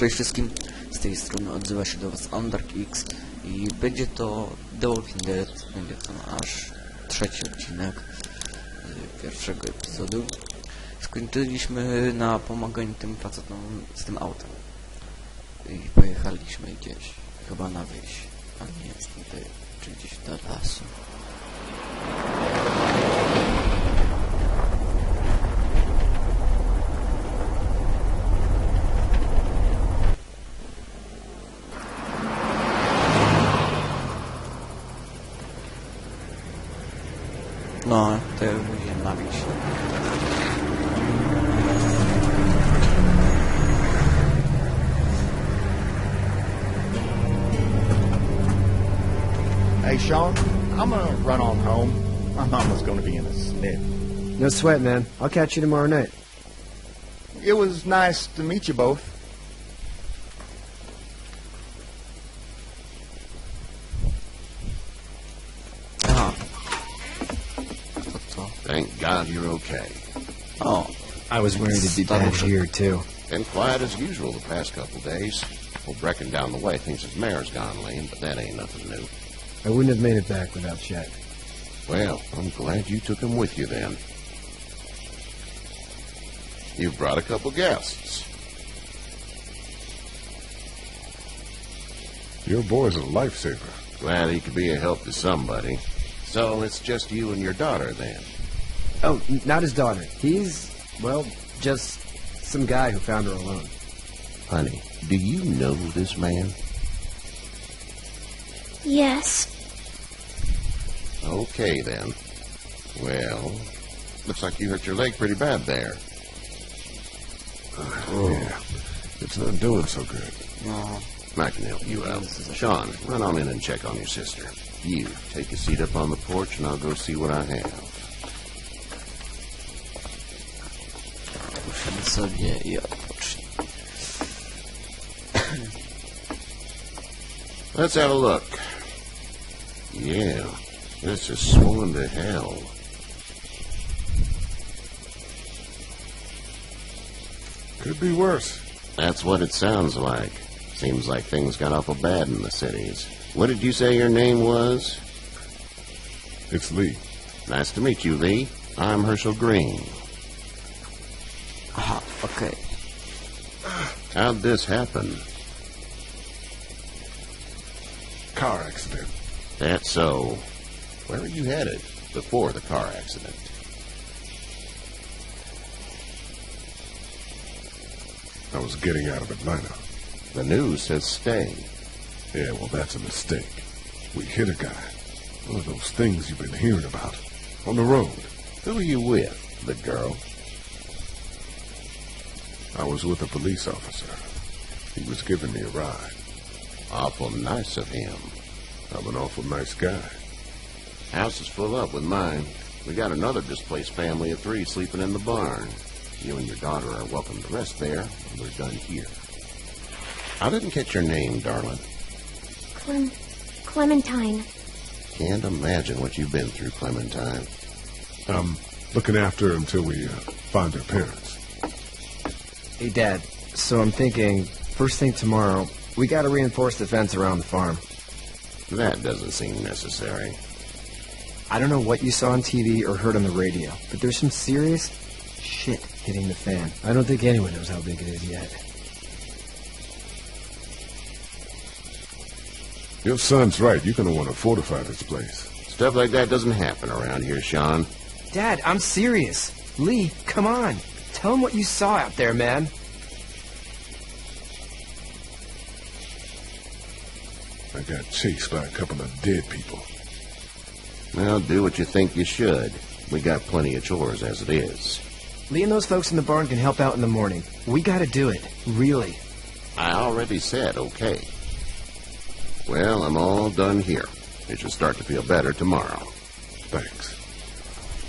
Cześć wszystkim, z tej strony odzywa się do was Underx i będzie to The Walking Dead, będzie to aż trzeci odcinek pierwszego epizodu. Skończyliśmy na pomaganiu tym facetom z tym autem i pojechaliśmy gdzieś, chyba na wieś, ale nie jest tutaj, czy gdzieś do lasu. No, to ja będziemy na wieś. Hey, Sean, I'm gonna run on home. My mama's gonna be in a snip. No sweat, man. I'll catch you tomorrow night. It was nice to meet you both. Aha. Co? Thank God you're okay. O. I was worried it'd be bad here, too. Been quiet as usual the past couple days. Old Brecken down the way thinks his mare's gone lame, but that ain't nothing new. I wouldn't have made it back without Chet. Well, I'm glad you took him with you then. You've brought a couple guests. Your boy's a lifesaver. Glad he could be a help to somebody. So it's just you and your daughter then? Oh, not his daughter. He's, well, just some guy who found her alone. Honey, do you know this man? Yes. Okay, then. Well, looks like you hurt your leg pretty bad there. Yeah, it's not doing so good. No. I can help you out. Sean, run on in and check on your sister. You, take a seat up on the porch and I'll go see what I have. Musimy sobie i odpocznij. Let's have a look. Yeah, this is swollen to hell. Could be worse. That's what it sounds like. Seems like things got awful bad in the cities. What did you say your name was? It's Lee. Nice to meet you, Lee. I'm Herschel Green. Aha, okay. How'd this happen? Car accident. That's so. Where were you headed before the car accident? I was getting out of Atlanta. The news says stay. Yeah, well, that's a mistake. We hit a guy. One of those things you've been hearing about. On the road. Who are you with? The girl? I was with a police officer. He was giving me a ride. Awful nice of him. I'm an awful nice guy. House is full up with mine. We got another displaced family of 3 sleeping in the barn. You and your daughter are welcome to rest there, and we're done here. I didn't catch your name, darling. Clementine. Can't imagine what you've been through, Clementine. I'm looking after her until we find her parents. Hey, Dad, so I'm thinking, first thing tomorrow, we gotta reinforce the fence around the farm. That doesn't seem necessary. I don't know what you saw on TV or heard on the radio, but there's some serious shit hitting the fan. I don't think anyone knows how big it is yet. Your son's right. You're going to want to fortify this place. Stuff like that doesn't happen around here, Sean. Dad, I'm serious. Lee, come on. Tell him what you saw out there, man. I got chased by a couple of dead people. Well, do what you think you should. We got plenty of chores as it is. Lee and those folks in the barn can help out in the morning. We gotta do it. Really. I already said okay. Well, I'm all done here. You should start to feel better tomorrow. Thanks.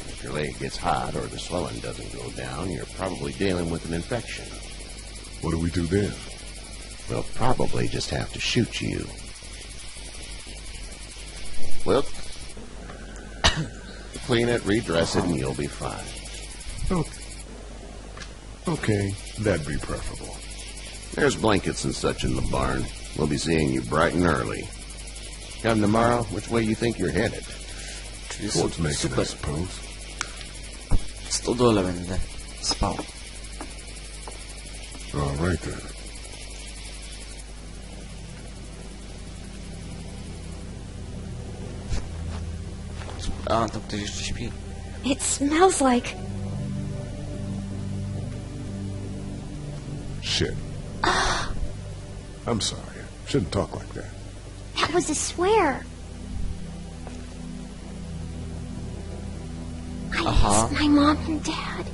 If your leg gets hot or the swelling doesn't go down, you're probably dealing with an infection. What do we do then? We'll probably just have to shoot you. Well, clean it, redress it, and you'll be fine. Okay, that'd be preferable. There's blankets and such in the barn. We'll be seeing you bright and early. Come tomorrow, which way you think you're headed? Czyli Towards Macon, I super. suppose. W stodole będę spał. All right then. A, to ktoś jeszcze śpi. It smells like... Shit. I'm sorry. Shouldn't talk like that. That was a swear. I Aha. missed my mom and dad.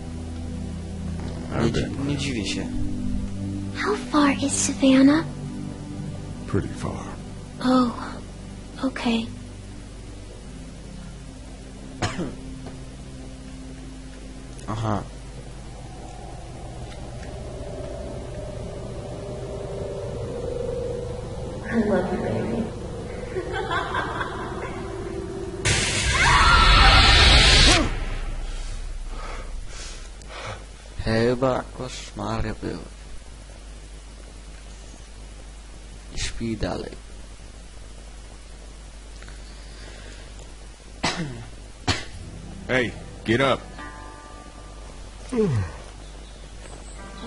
I bet. Nie dziwię się. How far is Savannah? Pretty far. Oh, okay. Aha. I love you, baby. Chyba koszmary były. I śpi dalej. Hey, get up.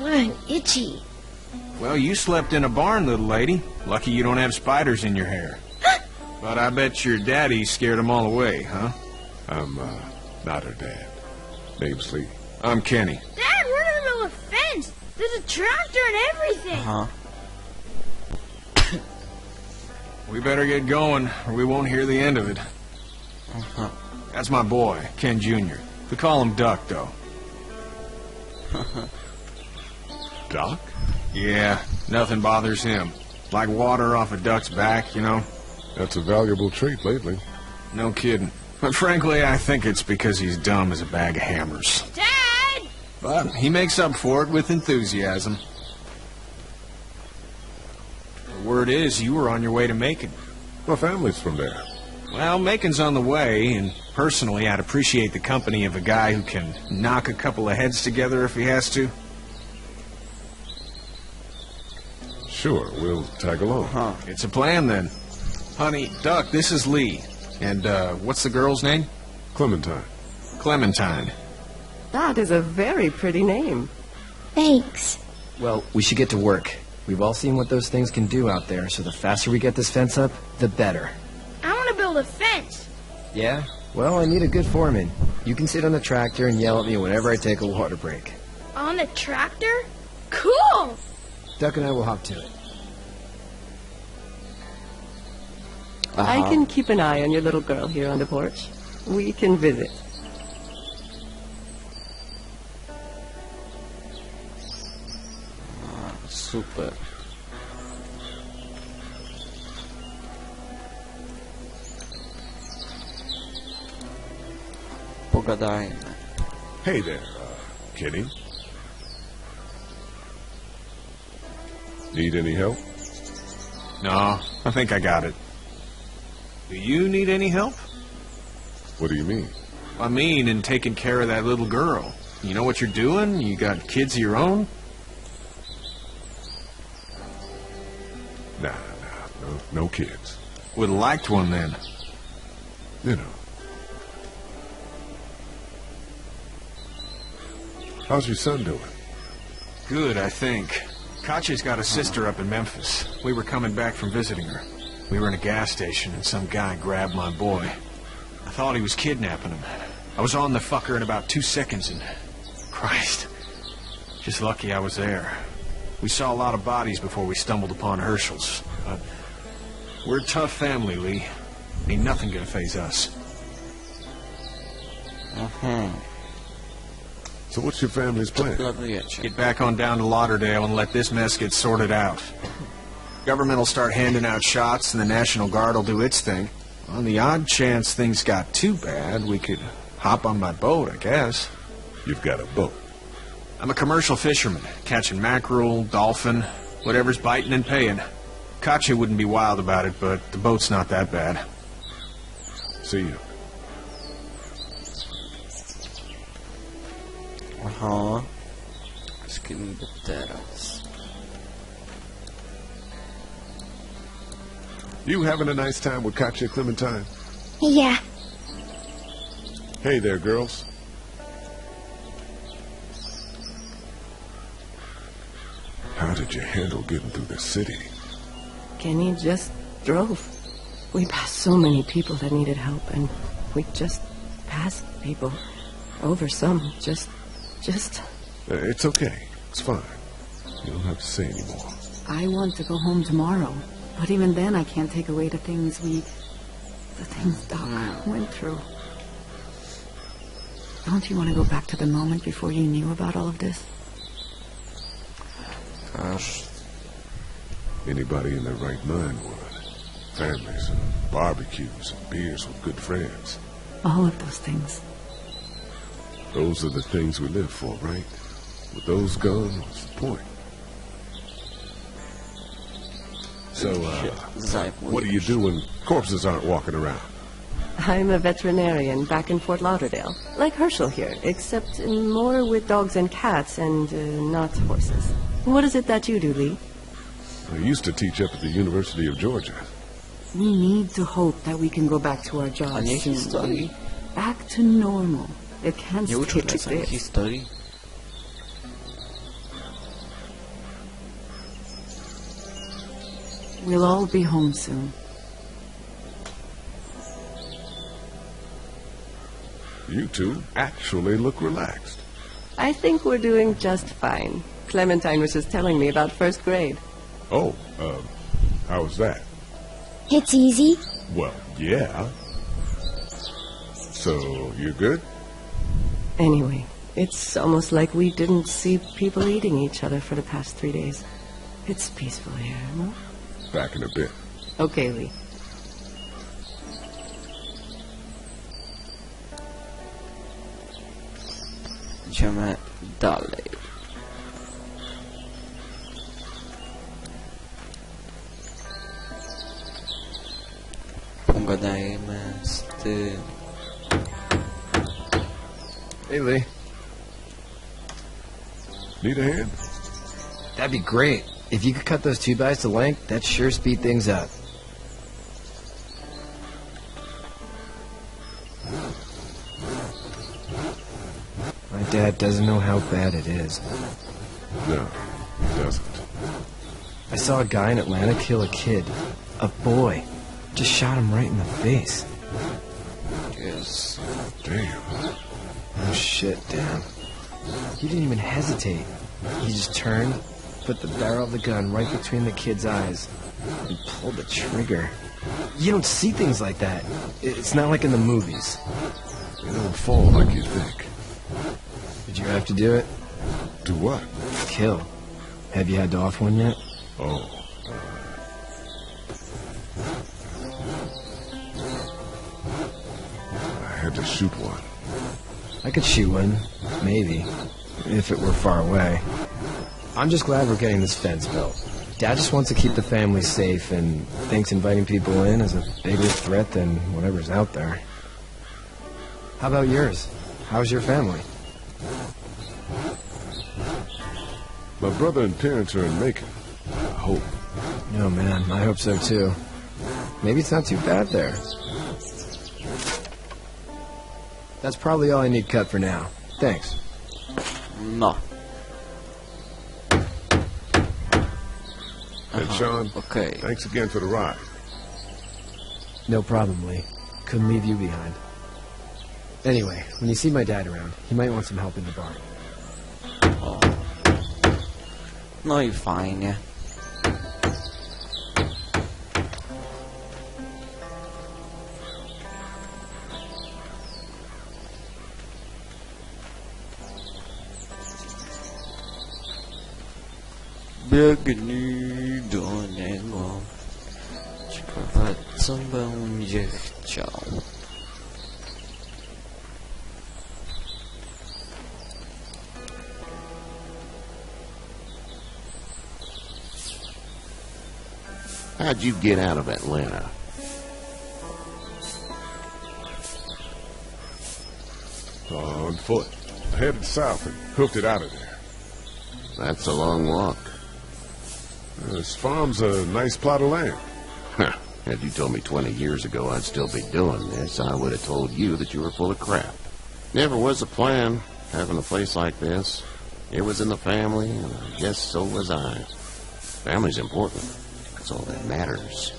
I'm itchy. Well, you slept in a barn, little lady. Lucky you don't have spiders in your hair. But I bet your daddy scared them all away, huh? I'm, not her dad. Name's Lee. I'm Kenny. Dad, we're in the middle of a fence. There's a tractor and everything. Aha. We better get going, or we won't hear the end of it. Aha. That's my boy, Ken Jr. We call him Duck, though. Doc? Yeah, nothing bothers him. Like water off a duck's back, you know? That's a valuable trait lately. No kidding. But frankly, I think it's because he's dumb as a bag of hammers. Dad! But he makes up for it with enthusiasm. The word is you were on your way to Macon. My family's from there. Well, Macon's on the way, and personally, I'd appreciate the company of a guy who can knock a couple of heads together if he has to. Sure, we'll tag along. Aha. It's a plan, then. Honey, Duck, this is Lee. And, what's the girl's name? Clementine. Clementine. That is a very pretty name. Thanks. Well, we should get to work. We've all seen what those things can do out there, so the faster we get this fence up, the better. I want to build a fence. Yeah? Well, I need a good foreman. You can sit on the tractor and yell at me whenever I take a water break. On the tractor? Cool! Duck and I will hop to it. I Aha. can keep an eye on your little girl here on the porch. We can visit. Super. Pogadajmy. Hey there, Kenny. Need any help? No, I think I got it. Do you need any help? What do you mean? I mean, in taking care of that little girl. You know what you're doing? You got kids of your own? Nah, no kids. Would have liked one then. You know. How's your son doing? Good, I think. Katya's got a sister up in Memphis. We were coming back from visiting her. We were in a gas station and some guy grabbed my boy. I thought he was kidnapping him. I was on the fucker in about 2 seconds and... Christ. Just lucky I was there. We saw a lot of bodies before we stumbled upon Herschel's. But we're a tough family, Lee. Ain't nothing gonna faze us. So what's your family's plan? Planujecie. Get back on down to Lauderdale and let this mess get sorted out. Government will start handing out shots and the National Guard will do its thing. On the odd chance things got too bad, we could hop on my boat, I guess. You've got a boat. I'm a commercial fisherman, catching mackerel, dolphin, whatever's biting and paying. Katya wouldn't be wild about it, but the boat's not that bad. See you. Aha. Z kim by teraz? You having a nice time with Katya, Clementine? Yeah. Hey there, girls. How did you handle getting through the city? Kenny just drove. We passed so many people that needed help, and we just passed people. Over some. Just... It's okay. It's fine. You don't have to say anymore. I want to go home tomorrow. But even then, I can't take away the things Doc went through. Don't you want to go back to the moment before you knew about all of this? Gosh. Anybody in their right mind would. Families and barbecues and beers with good friends. All of those things. Those are the things we live for, right? With those gone, what's the point? So, what do you do when corpses aren't walking around? I'm a veterinarian back in Fort Lauderdale. Like Herschel here, except more with dogs and cats and not horses. What is it that you do, Lee? I used to teach up at the University of Georgia. We need to hope that we can go back to our jobs A nie soon. historii? Back to normal. It can't Nie stay uczył like czasami this. historii? We'll all be home soon. You two actually look relaxed. I think we're doing just fine. Clementine was just telling me about first grade. Oh, how was that? It's easy. Well, yeah. So, you're good? Anyway, it's almost like we didn't see people eating each other for the past 3 days. It's peaceful here, no? Back in a bit. Okay, Lee. Idziemy dalej. Pogadajmy z tym. Hey, Lee. Need a hand? That'd be great. If you could cut those 2x to length, that'd sure speed things up. My dad doesn't know how bad it is. No, it doesn't. I saw a guy in Atlanta kill a kid. A boy. Just shot him right in the face. Yes. Damn. Oh shit, damn. He didn't even hesitate. He just turned, put the barrel of the gun right between the kid's eyes, and pulled the trigger. You don't see things like that. It's not like in the movies. They don't fall like you think. Did you have to do it? Do what? Kill. Have you had to off one yet? Oh. I had to shoot one. I could shoot one, maybe, if it were far away. I'm just glad we're getting this fence built. Dad just wants to keep the family safe and thinks inviting people in is a bigger threat than whatever's out there. How about yours? How's your family? My brother and parents are in Macon. I hope. No, man, I hope so too. Maybe it's not too bad there. That's probably all I need cut for now. Thanks. No. And Sean, Okay. thanks again for the ride. No problem, Lee. Couldn't leave you behind. Anyway, when you see my dad around, he might want some help in the barn. O. No i fajnie. Biegnij do niego. Ciekawe, co będzie chciał. How'd you get out of Atlanta? On foot. Headed south and hooked it out of there. That's a long walk. This farm's a nice plot of land. Huh. Had you told me 20 years ago I'd still be doing this, I would have told you that you were full of crap. Never was a plan, having a place like this. It was in the family, and I guess so was I. Family's important. That's all that matters.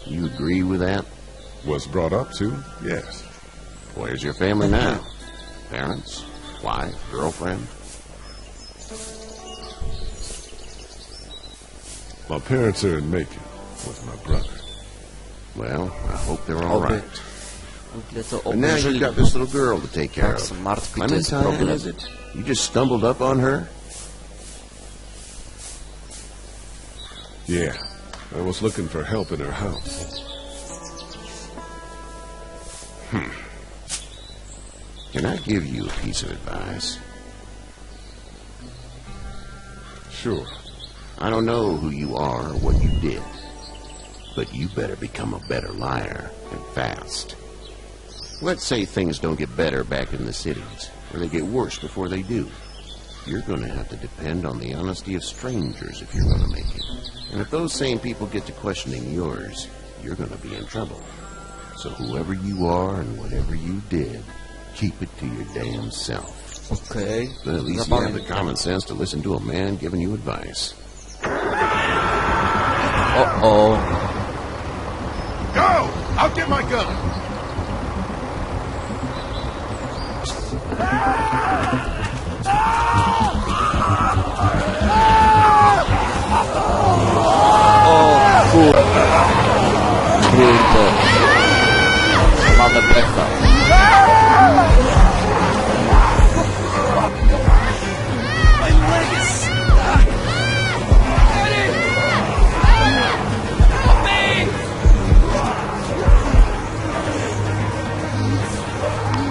You agree with that? Was brought up to, yes. Where's your family now? Parents? Wife? Girlfriend? My parents are in Macon with my brother. Well, I hope they're all Oby. right. Nagle to And now you've obłożyli. got this little girl to take care Tak, of. są martwi, to jest Clementine, problem. is it? You just stumbled up on her? Yeah, I was looking for help in her house. Can I give you a piece of advice? Sure. I don't know who you are or what you did, but you better become a better liar, and fast. Let's say things don't get better back in the cities, or they get worse before they do. You're going to have to depend on the honesty of strangers if you're going to make it. And if those same people get to questioning yours, you're going to be in trouble. So whoever you are and whatever you did, keep it to your damn self. Okej. But at least you have the Zapamiętam. common sense to listen to a man giving you advice. O. Go! I'll get my gun. Kurde. Mamy pecha.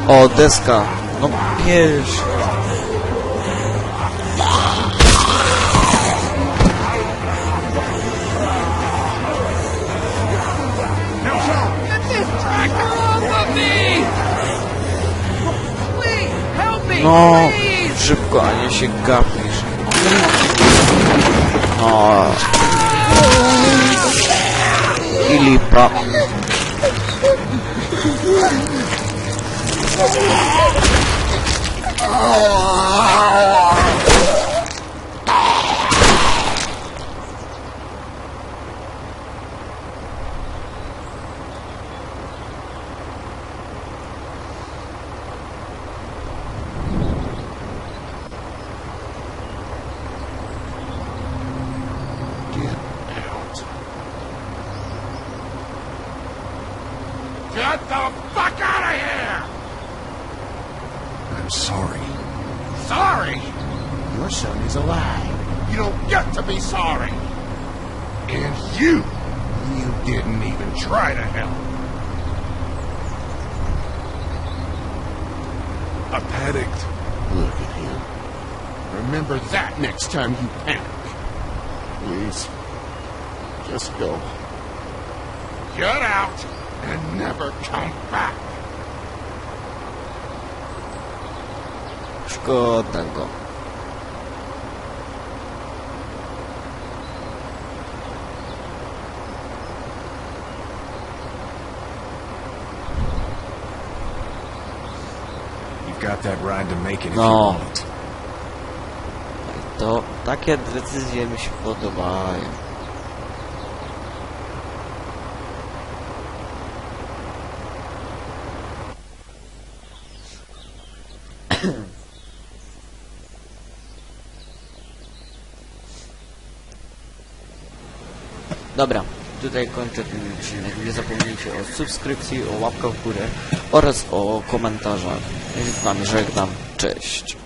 O, deska. No bierz. No, szybko, a nie się gapisz. No. I lipa. Get the fuck out of here! I'm sorry. Sorry? Your son is alive. You don't get to be sorry. And you didn't even try to help. I panicked. Look at him. Remember that next time you panic. Please. Just go. Get out and never come back. Szkoda go. You've got that ride to make it if you No. want. To takie decyzje mi się podobają. Dobra, tutaj kończę ten odcinek. Nie zapomnijcie o subskrypcji, o łapkach w górę oraz o komentarzach. Ja się z wami żegnam. Cześć.